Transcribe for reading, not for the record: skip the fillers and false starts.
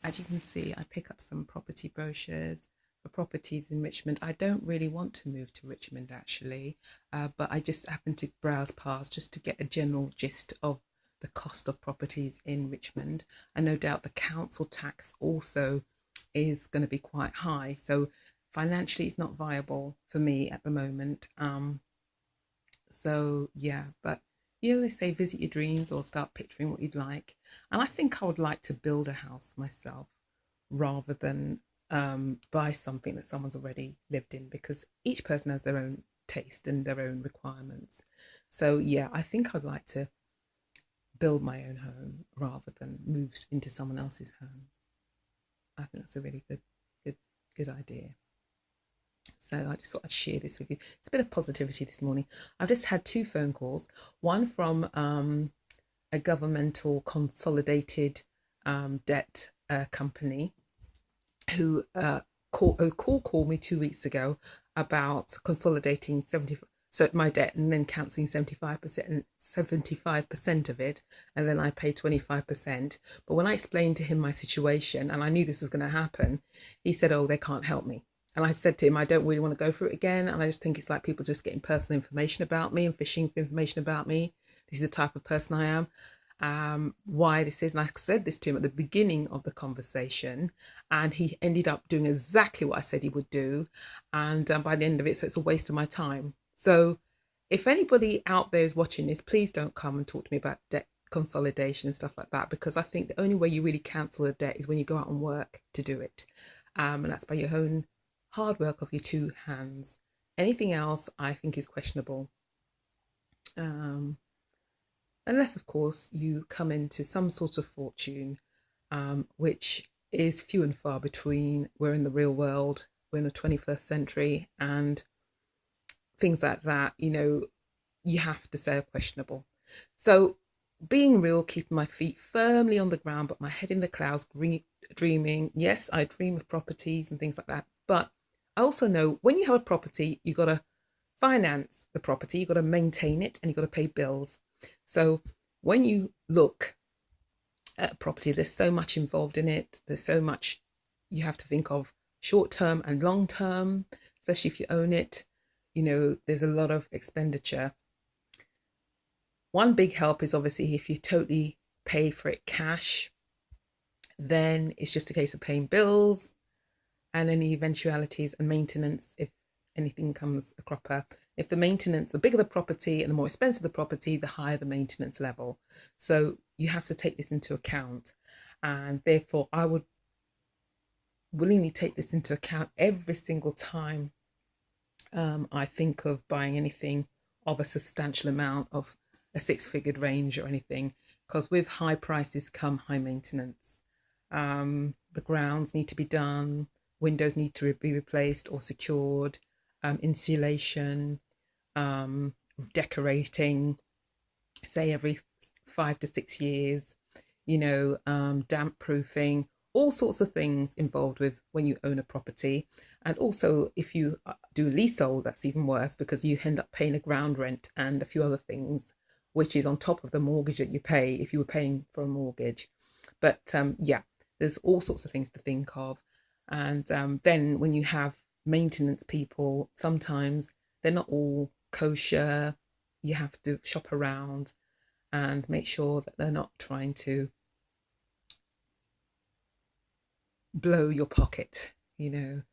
As you can see, I pick up some property brochures for properties in Richmond. I don't really want to move to Richmond actually, but I just happen to browse past just to get a general gist of the cost of properties in Richmond. And no doubt the council tax also is going to be quite high. So financially, it's not viable for me at the moment. So yeah, but they say visit your dreams or start picturing what you'd like. And I think I would like to build a house myself rather than buy something that someone's already lived in, because each person has their own taste and their own requirements. So yeah, I think I'd like to build my own home rather than move into someone else's home. I think that's a really good, good idea. So I just thought I'd share this with you. It's a bit of positivity this morning. I've just had two phone calls. One from a governmental consolidated debt company who called me 2 weeks ago about consolidating 70 so my debt and then cancelling 75% of it, and then I pay 25%. But when I explained to him my situation and I knew this was going to happen, he said, oh, they can't help me. And I said to him, I don't really want to go through it again. And I just think it's like people just getting personal information about me and fishing for information about me. This is the type of person I am. Why this is. And I said this to him at the beginning of the conversation, and he ended up doing exactly what I said he would do. And by the end of it, so it's a waste of my time. So if anybody out there is watching this, please don't come and talk to me about debt consolidation and stuff like that, because I think the only way you really cancel a debt is when you go out and work to do it. And that's by your own hard work of your two hands. Anything else I think is questionable. Unless, of course, you come into some sort of fortune, which is few and far between. We're in the real world, we're in the 21st century, and things like that, you have to say are questionable. So, being real, keeping my feet firmly on the ground, but my head in the clouds, dreaming. Yes, I dream of properties and things like that. But I also know when you have a property, you've got to finance the property, you've got to maintain it, and you've got to pay bills. So when you look at a property, there's so much involved in it. There's so much you have to think of, short term and long term, especially if you own it. There's a lot of expenditure. One big help is obviously if you totally pay for it cash, then it's just a case of paying bills and any eventualities and maintenance if anything comes a cropper. If the maintenance, the bigger the property and the more expensive the property, the higher the maintenance level. So you have to take this into account. And therefore, I would willingly take this into account every single time I think of buying anything of a substantial amount of a six-figured range or anything, because with high prices come high maintenance. The grounds need to be done, windows need to be replaced or secured, insulation, decorating, say every 5 to 6 years, damp proofing, all sorts of things involved with when you own a property. And also, if you do leasehold, that's even worse because you end up paying a ground rent and a few other things, which is on top of the mortgage that you pay if you were paying for a mortgage. But yeah, there's all sorts of things to think of. And then when you have maintenance people, sometimes they're not all kosher. You have to shop around and make sure that they're not trying to blow your pocket, because